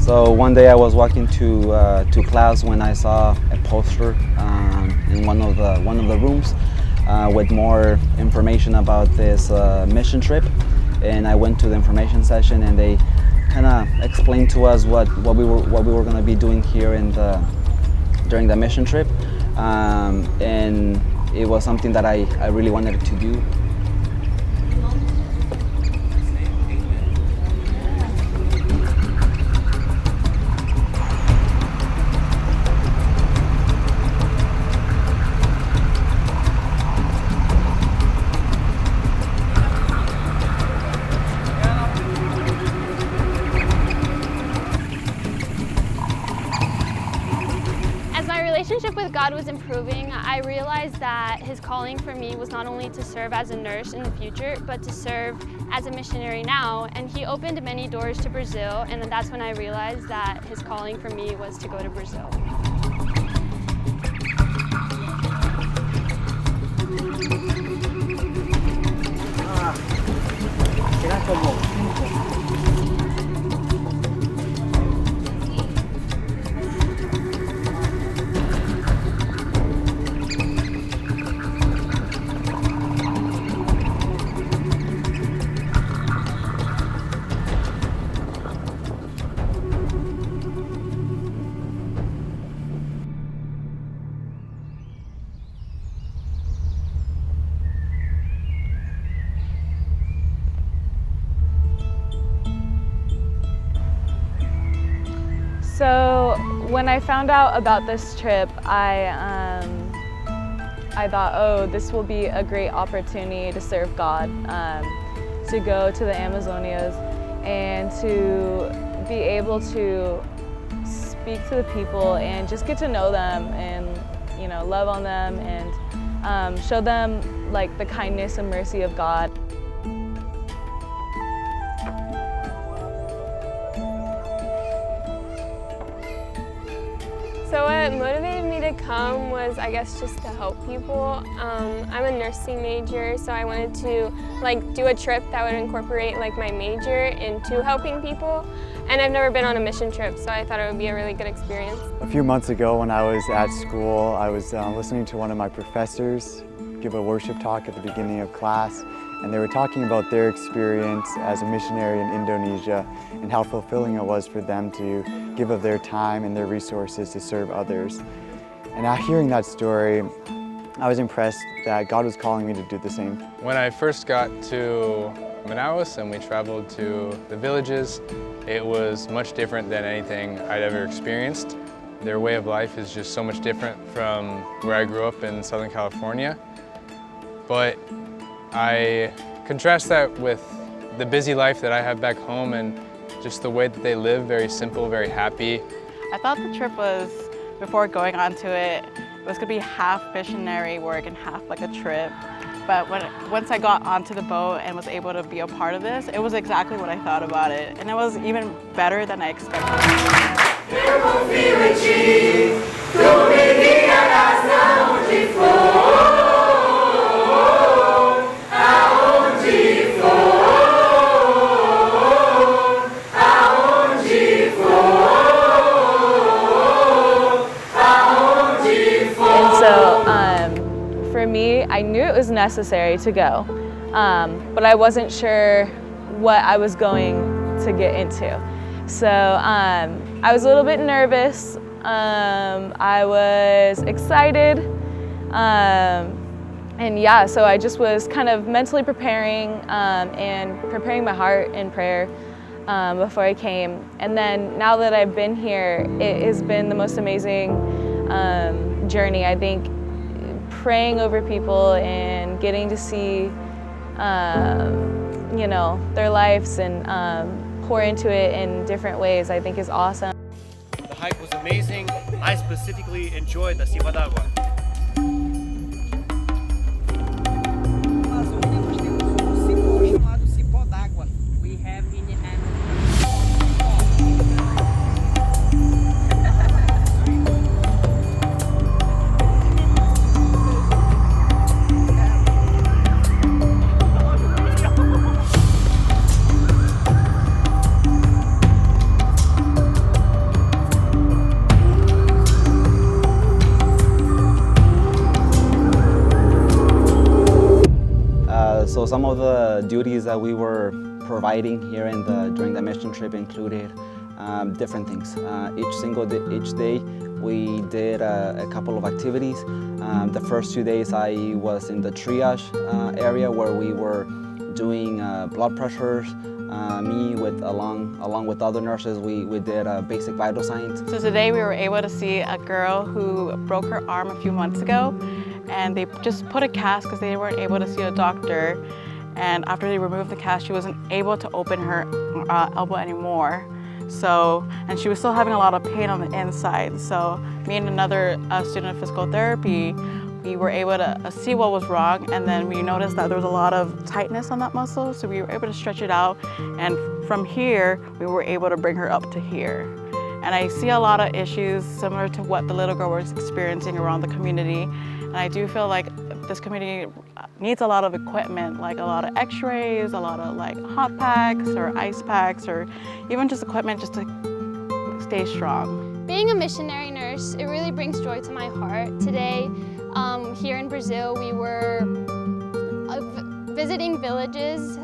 So one day I was walking to class when I saw a poster in one of the rooms with more information about this mission trip, and I went to the information session, and they kind of explained to us what we were going to be doing here during the mission trip, and it was something that I really wanted to do. Relationship with God was improving. I realized that His calling for me was not only to serve as a nurse in the future, but to serve as a missionary now. And He opened many doors to Brazil, and then that's when I realized that His calling for me was to go to Brazil. So when I found out about this trip, I thought, oh, this will be a great opportunity to serve God, to go to the Amazonias and to be able to speak to the people and just get to know them and, you know, love on them and show them like the kindness and mercy of God. So what motivated me to come was, I guess, just to help people. I'm a nursing major, so I wanted to do a trip that would incorporate my major into helping people. And I've never been on a mission trip, so I thought it would be a really good experience. A few months ago when I was at school, I was listening to one of my professors give a worship talk at the beginning of class, and they were talking about their experience as a missionary in Indonesia and how fulfilling it was for them to give of their time and their resources to serve others. And now hearing that story, I was impressed that God was calling me to do the same. When I first got to Manaus and we traveled to the villages, it was much different than anything I'd ever experienced. Their way of life is just so much different from where I grew up in Southern California. But I contrast that with the busy life that I have back home and just the way that they live, very simple, very happy. I thought the trip was, before going onto it, it was going to be half missionary work and half like a trip. But once I got onto the boat and was able to be a part of this, it was exactly what I thought about it. And it was even better than I expected. For me, I knew it was necessary to go, but I wasn't sure what I was going to get into. So I was a little bit nervous, I was excited, and yeah, so I just was kind of mentally preparing and preparing my heart in prayer before I came. And then now that I've been here, it has been the most amazing journey, I think. Praying over people and getting to see, you know, their lives and pour into it in different ways, I think is awesome. The hike was amazing. I specifically enjoyed the Cima d'Água. We have in the So some of the duties that we were providing here during the mission trip included different things. Each day we did a couple of activities. The first 2 days I was in the triage area where we were doing blood pressures. Along with other nurses, we did basic vital signs. So today we were able to see a girl who broke her arm a few months ago, and they just put a cast because they weren't able to see a doctor. And after they removed the cast, she wasn't able to open her elbow anymore. And she was still having a lot of pain on the inside. So me and another student of physical therapy, we were able to see what was wrong, and then we noticed that there was a lot of tightness on that muscle, so we were able to stretch it out, and from here, we were able to bring her up to here. And I see a lot of issues similar to what the little girl was experiencing around the community, and I do feel like this community needs a lot of equipment, like a lot of x-rays, a lot of like hot packs or ice packs, or even just equipment just to stay strong. Being a missionary nurse, it really brings joy to my heart. Today, here in Brazil, we were visiting villages,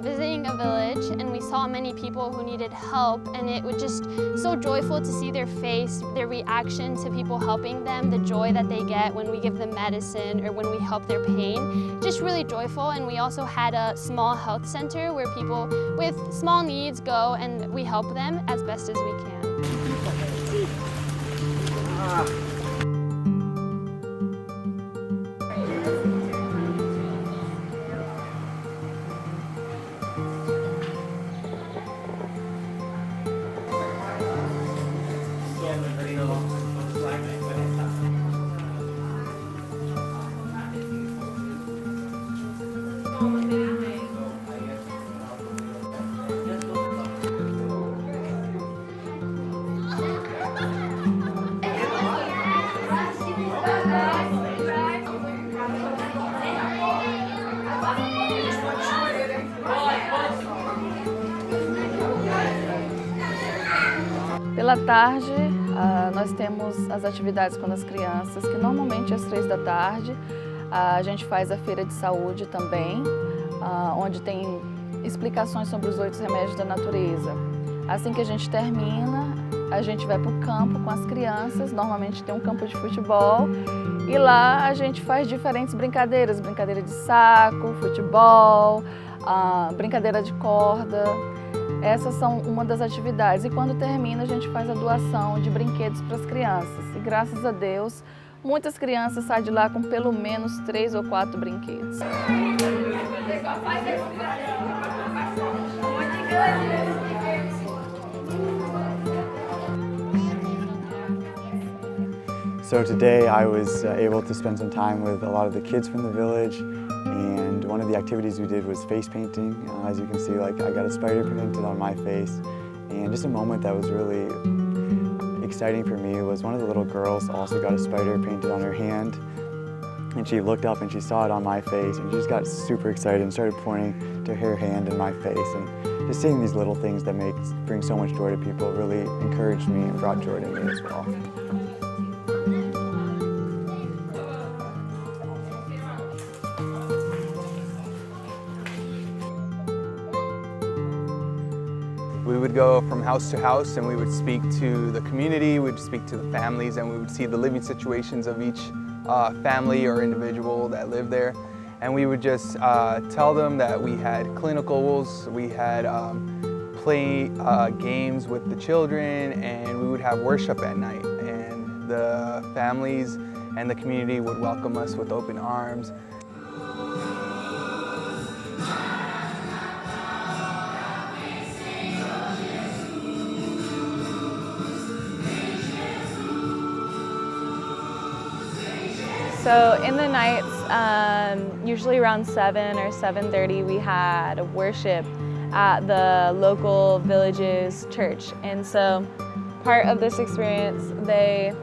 visiting a village, and we saw many people who needed help, and it was just so joyful to see their face, their reaction to people helping them, the joy that they get when we give them medicine or when we help their pain. Just really joyful. And we also had a small health center where people with small needs go and we help them as best as we can. Pela tarde, nós temos as atividades com as crianças, que normalmente às 3 da tarde a gente faz a feira de saúde também, onde tem explicações sobre os 8 remédios da natureza. Assim que a gente termina, a gente vai para o campo com as crianças, normalmente tem um campo de futebol, e lá a gente faz diferentes brincadeiras, brincadeira de saco, futebol, brincadeira de corda. Essas são uma das atividades, e quando termina a gente faz a doação de brinquedos para as crianças. E graças a Deus, muitas crianças saem de lá com pelo menos 3 ou 4 brinquedos. So today I was able to spend some time with a lot of the kids from the village, and one of the activities we did was face painting. As you can see, like I got a spider painted on my face, and just a moment that was really exciting for me was one of the little girls also got a spider painted on her hand, and she looked up and she saw it on my face, and she just got super excited and started pointing to her hand in my face. And just seeing these little things that bring so much joy to people really encouraged me and brought joy to me as well. We would go from house to house and we would speak to the community, we would speak to the families, and we would see the living situations of each family or individual that lived there. And we would just tell them that we had clinicals, we had play games with the children, and we would have worship at night. And the families and the community would welcome us with open arms. So in the nights, usually around 7 or 7:30, we had worship at the local village's church. And so part of this experience, they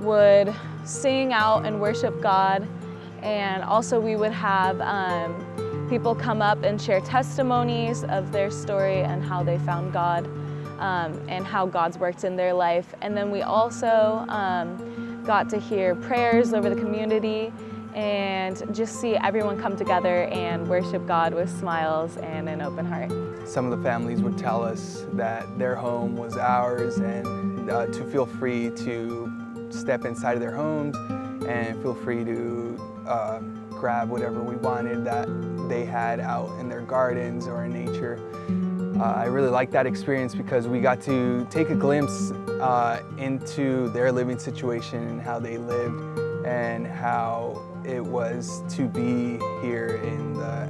would sing out and worship God. And also we would have people come up and share testimonies of their story and how they found God and how God's worked in their life. And then we also got to hear prayers over the community, and just see everyone come together and worship God with smiles and an open heart. Some of the families would tell us that their home was ours and to feel free to step inside of their homes and feel free to grab whatever we wanted that they had out in their gardens or in nature. I really liked that experience because we got to take a glimpse into their living situation and how they lived and how it was to be here in the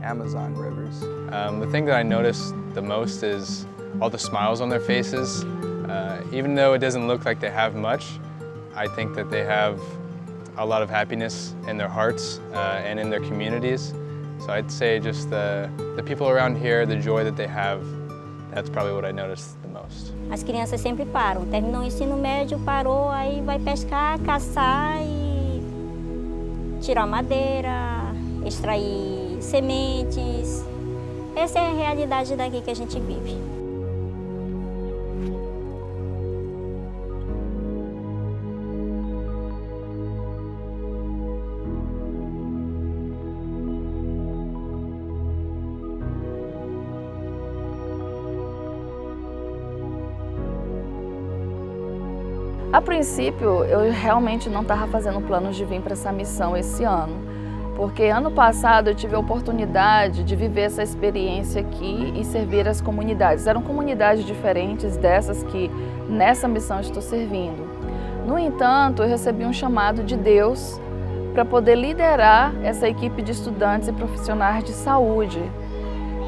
Amazon rivers. The thing that I noticed the most is all the smiles on their faces. Even though it doesn't look like they have much, I think that they have a lot of happiness in their hearts and in their communities. So I'd say just the people around here, the joy that they have, that's probably what I noticed the most. As crianças sempre param, terminou o ensino médio, parou, aí vai pescar, caçar e tirar madeira, extrair sementes. Essa é a realidade daqui que a gente vive. A princípio, eu realmente não estava fazendo planos de vir para essa missão esse ano, porque ano passado eu tive a oportunidade de viver essa experiência aqui e servir as comunidades. Eram comunidades diferentes dessas que nessa missão estou servindo. No entanto, eu recebi um chamado de Deus para poder liderar essa equipe de estudantes e profissionais de saúde.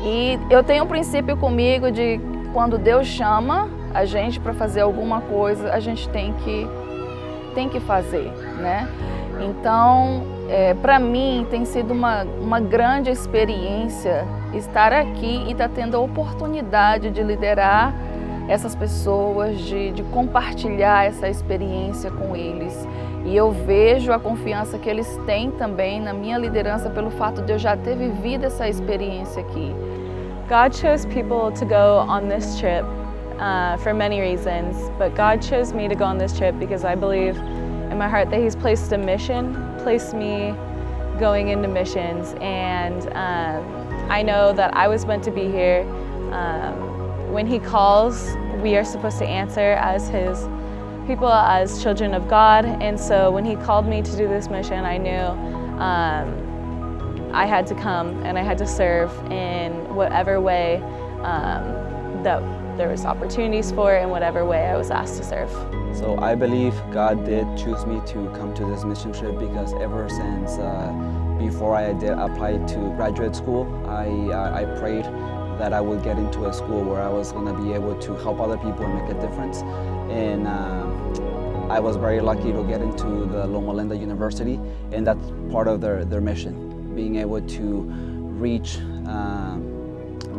E eu tenho um princípio comigo de quando Deus chama a gente para fazer alguma coisa, a gente tem que fazer, né? Então, para mim tem sido uma grande experiência estar aqui e estar tendo a oportunidade de liderar essas pessoas, de compartilhar essa experiência com eles. E eu vejo a confiança que eles têm também na minha liderança pelo fato de eu já ter vivido essa experiência aqui. God chose people to go on this trip for many reasons, but God chose me to go on this trip because I believe in my heart that He's placed a mission, placed me going into missions, and I know that I was meant to be here. When He calls, we are supposed to answer as His people, as children of God, and so when He called me to do this mission, I knew I had to come and I had to serve in whatever way that there was opportunities for it, in whatever way I was asked to serve. So I believe God did choose me to come to this mission trip because ever since before I did apply to graduate school, I prayed that I would get into a school where I was going to be able to help other people and make a difference. And I was very lucky to get into the Loma Linda University, and that's part of their mission, being able to reach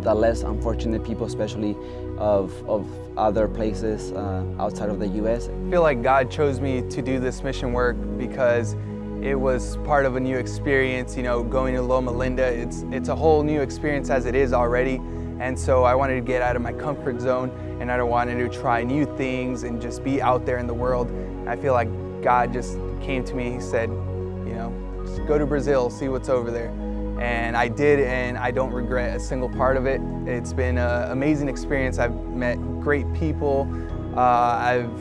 the less unfortunate people, especially of other places outside of the U.S. I feel like God chose me to do this mission work because it was part of a new experience. You know, going to Loma Linda, it's a whole new experience as it is already, and so I wanted to get out of my comfort zone, and I wanted to try new things and just be out there in the world. And I feel like God just came to me. He said, you know, just go to Brazil, see what's over there. And I did, and I don't regret a single part of it. It's been an amazing experience. I've met great people. I've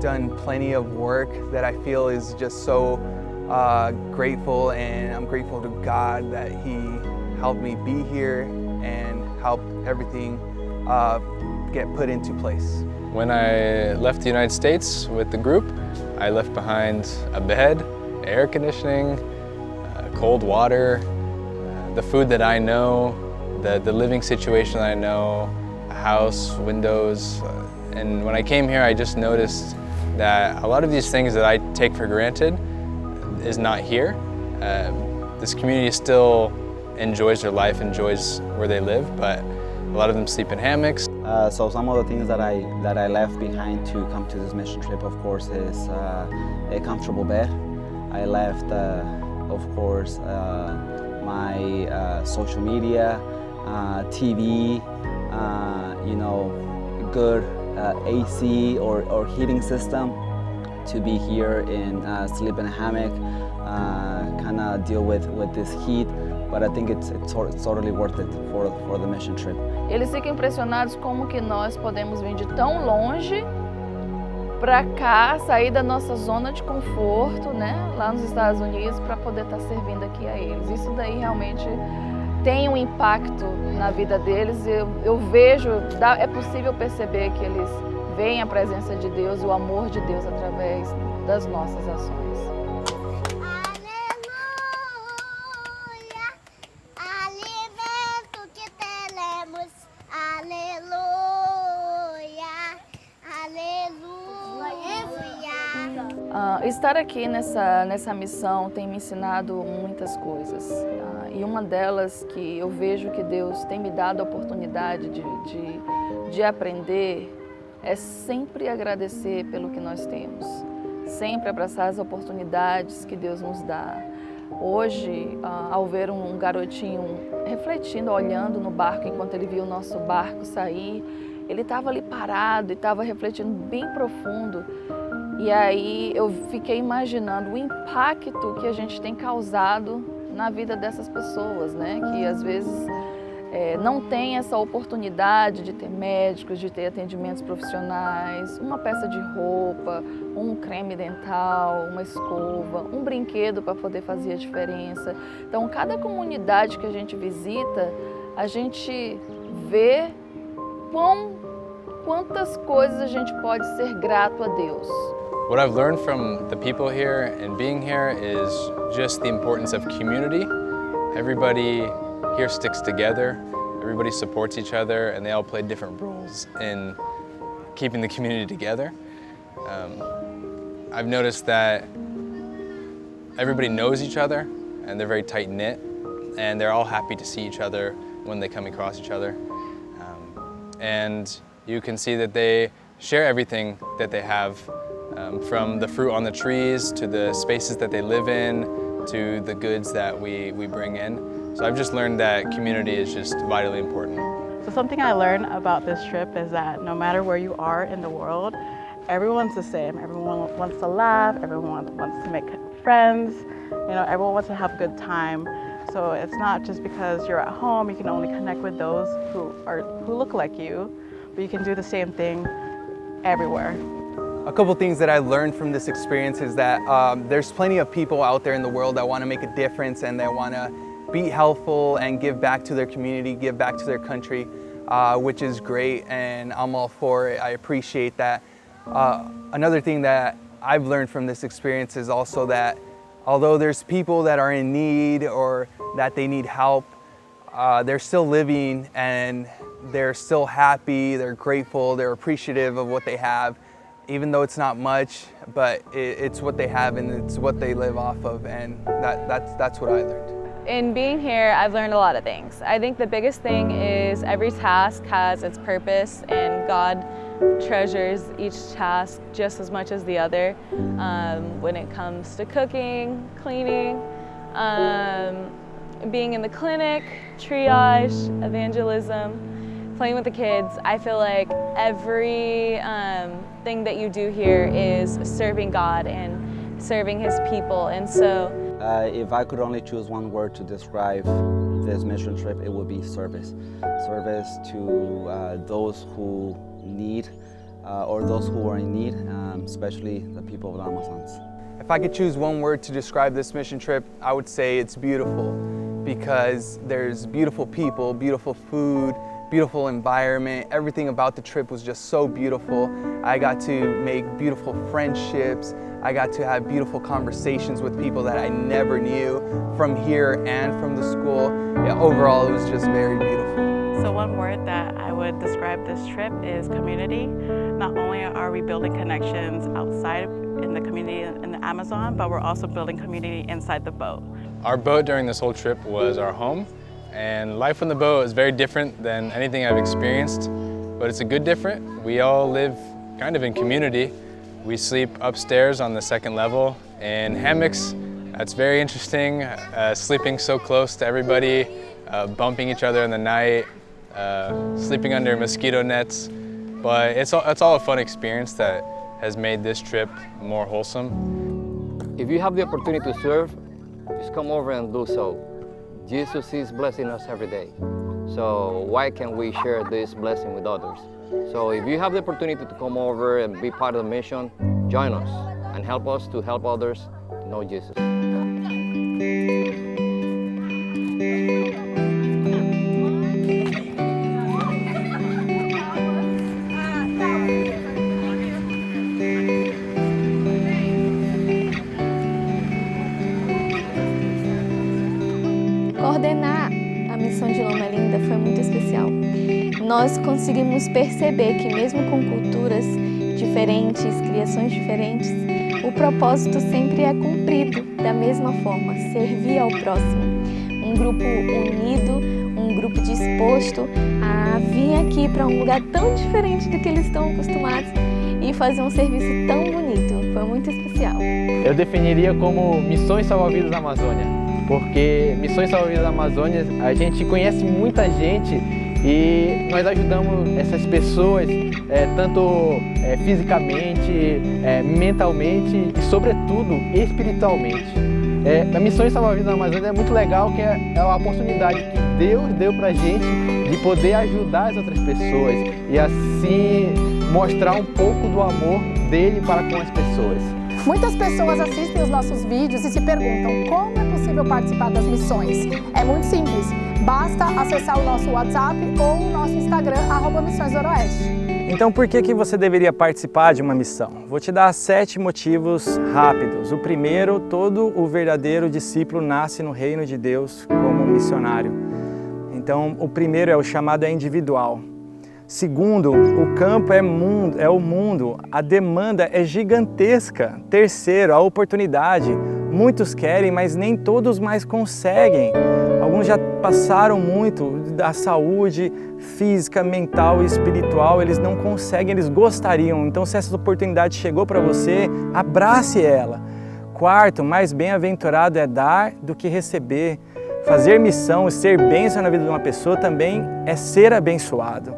done plenty of work that I feel is just so grateful, and I'm grateful to God that He helped me be here and helped everything get put into place. When I left the United States with the group, I left behind a bed, air conditioning, cold water, the food that I know, the living situation that I know, a house, windows. And when I came here, I just noticed that a lot of these things that I take for granted is not here. This community still enjoys their life, enjoys where they live, but a lot of them sleep in hammocks. So some of the things that I left behind to come to this mission trip, of course, is a comfortable bed. I left, of course, my social media, TV, you know, good AC or heating system to be here and sleep in a hammock, kind of deal with this heat. But I think it's totally worth it for the mission trip. Eles ficam impressionados como que nós podemos vir de tão longe para cá, sair da nossa zona de conforto, né, lá nos Estados Unidos, para poder estar servindo aqui a eles. Isso daí realmente tem um impacto na vida deles. Eu vejo, é possível perceber que eles veem a presença de Deus, o amor de Deus através das nossas ações. Estar aqui nessa missão tem me ensinado muitas coisas. E uma delas que eu vejo que Deus tem me dado a oportunidade de aprender é sempre agradecer pelo que nós temos. Sempre abraçar as oportunidades que Deus nos dá. Hoje, ao ver um garotinho refletindo, olhando no barco enquanto ele viu o nosso barco sair, ele estava ali parado e estava refletindo bem profundo. E aí eu fiquei imaginando o impacto que a gente tem causado na vida dessas pessoas, né? Que às vezes não tem essa oportunidade de ter médicos, de ter atendimentos profissionais, uma peça de roupa, um creme dental, uma escova, um brinquedo para poder fazer a diferença. Então, cada comunidade que a gente visita, a gente vê quantas coisas a gente pode ser grato a Deus. What I've learned from the people here and being here is just the importance of community. Everybody here sticks together, everybody supports each other, and they all play different roles in keeping the community together. I've noticed that everybody knows each other, and they're very tight-knit, and they're all happy to see each other when they come across each other. And you can see that they share everything that they have, from the fruit on the trees to the spaces that they live in to the goods that we bring in. So I've just learned that community is just vitally important. So something I learned about this trip is that no matter where you are in the world, everyone's the same. Everyone wants to laugh, everyone wants to make friends, everyone wants to have a good time. So it's not just because you're at home, you can only connect with those who look like you, but you can do the same thing everywhere. A couple things that I learned from this experience is that there's plenty of people out there in the world that want to make a difference and that want to be helpful and give back to their community, give back to their country, which is great, and I'm all for it. I appreciate that. Another thing that I've learned from this experience is also that although there's people that are in need or that they need help, they're still living and they're still happy, they're grateful, they're appreciative of what they have, even though it's not much, but it's what they have and it's what they live off of, and that's what I learned. In being here, I've learned a lot of things. I think the biggest thing is every task has its purpose, and God treasures each task just as much as the other. When it comes to cooking, cleaning, being in the clinic, triage, evangelism, playing with the kids, I feel like every thing that you do here is serving God and serving His people. And so if I could only choose one word to describe this mission trip, it would be service. Service to those who need or those who are in need, especially the people of the Amazons. If I could choose one word to describe this mission trip, I would say it's beautiful, because there's beautiful people, beautiful food, beautiful environment. Everything about the trip was just so beautiful. I got to make beautiful friendships. I got to have beautiful conversations with people that I never knew from here and from the school. Yeah, overall, it was just very beautiful. So one word that I would describe this trip is community. Not only are we building connections outside in the community in the Amazon, but we're also building community inside the boat. Our boat during this whole trip was our home, and life on the boat is very different than anything I've experienced, but it's a good different. We all live kind of in community. We sleep upstairs on the second level in hammocks. That's very interesting, sleeping so close to everybody, bumping each other in the night, sleeping under mosquito nets. But it's all a fun experience that has made this trip more wholesome. If you have the opportunity to serve, just come over and do so. Jesus is blessing us every day. So why can't we share this blessing with others? So if you have the opportunity to come over and be part of the mission, join us and help us to help others to know Jesus. Coordenar a missão de Loma Linda foi muito especial. Nós conseguimos perceber que mesmo com culturas diferentes, criações diferentes, o propósito sempre é cumprido da mesma forma, servir ao próximo. Um grupo unido, um grupo disposto a vir aqui para um lugar tão diferente do que eles estão acostumados e fazer um serviço tão bonito. Foi muito especial. Eu definiria como Missões Salva-Vidas Amazônia, porque Missões Salva-Vidas Amazônia, a gente conhece muita gente e nós ajudamos essas pessoas, tanto fisicamente, mentalmente e, sobretudo, espiritualmente. A Missões Salva-Vidas Amazônia é muito legal, que é a oportunidade que Deus deu pra gente de poder ajudar as outras pessoas e assim mostrar um pouco do amor dele para com as pessoas. Muitas pessoas assistem os nossos vídeos e se perguntam como é possível participar das missões. É muito simples, basta acessar o nosso WhatsApp ou o nosso Instagram, @Missões Noroeste. Então por que você deveria participar de uma missão? Vou te dar 7 motivos rápidos. O primeiro, todo o verdadeiro discípulo nasce no reino de Deus como um missionário. Então o primeiro é o chamado individual. Segundo, o campo é o mundo, a demanda é gigantesca. Terceiro, a oportunidade. Muitos querem, mas nem todos mais conseguem. Alguns já passaram muito da saúde física, mental e espiritual, eles não conseguem, eles gostariam. Então, se essa oportunidade chegou para você, abrace ela. Quarto, mais bem-aventurado é dar do que receber. Fazer missão e ser bênção na vida de uma pessoa também é ser abençoado.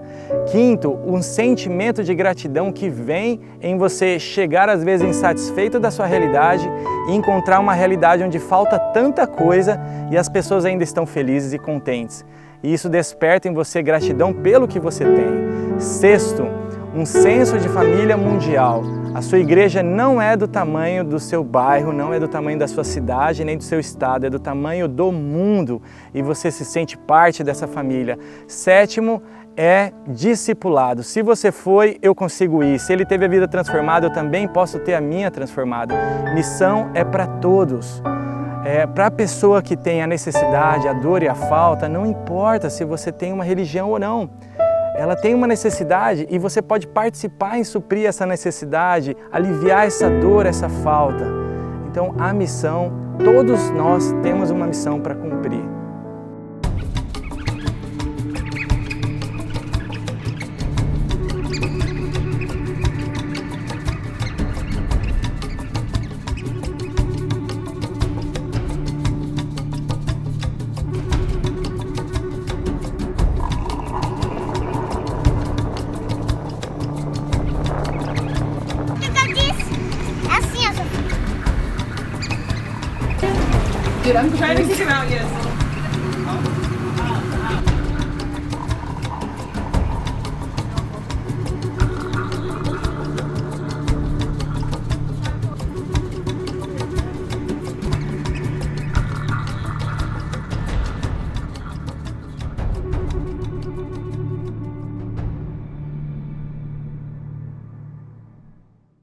Quinto, um sentimento de gratidão que vem em você chegar às vezes insatisfeito da sua realidade e encontrar uma realidade onde falta tanta coisa e as pessoas ainda estão felizes e contentes. E isso desperta em você gratidão pelo que você tem. Sexto, um senso de família mundial. A sua igreja não é do tamanho do seu bairro, não é do tamanho da sua cidade, nem do seu estado, é do tamanho do mundo e você se sente parte dessa família. Sétimo, é discipulado. Se você foi, eu consigo ir. Se ele teve a vida transformada, eu também posso ter a minha transformada. Missão é para todos. Para a pessoa que tem a necessidade, a dor e a falta, não importa se você tem uma religião ou não. Ela tem uma necessidade e você pode participar em suprir essa necessidade, aliviar essa dor, essa falta. Então, a missão, todos nós temos uma missão para cumprir. Dude, I'm trying to kick him out, yes.